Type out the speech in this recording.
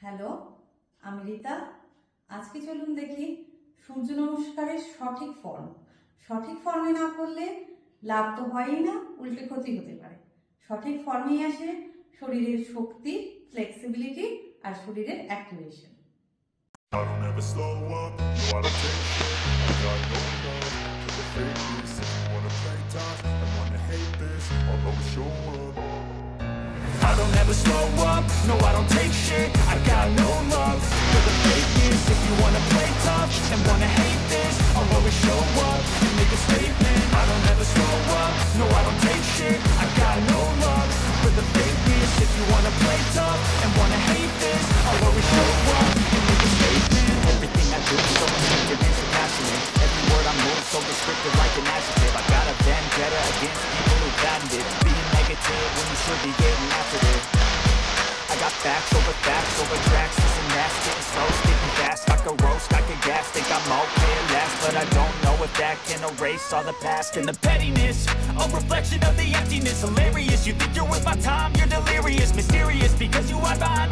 Hello, আমি রীতা। আজকে চলুন দেখি সূর্য নমস্কারের সঠিক ফর্ম। সঠিক ফর্মে না করলে লাভ তো হয়ই না, উল্টে ক্ষতি হতে পারে। সঠিক ফর্মেই আসে শরীরের শক্তি, ফ্লেক্সিবিলিটি আর শরীরের activation. I don't ever slow up, no I don't take shit. I got no love for the fakeness. If you wanna play tough and wanna hate this, I'll always show up. I don't ever slow up, no I don't take shit. I got no love for the fakeness. If you wanna play tough and wanna hate this, I'll always show up and make a statement. I don't ever slow up, no I don't take shit. I got no love for the fakeness. If you wanna play tough and wanna hate this, I'll always show up and make a statement. Everything I do is so instinctive and so passionate. Every word I move so descriptive like an adjective. I got a vendetta against people who patented being negative when you should be getting after it. I got facts over tracks. This and that's getting slow, speaking fast. I could roast, I could gas, think I'm okay at last, but I don't know if that can erase all the past and the pettiness. A reflection of the emptiness, hilarious. You think you're worth my time, you're delirious, mysterious because you hide behind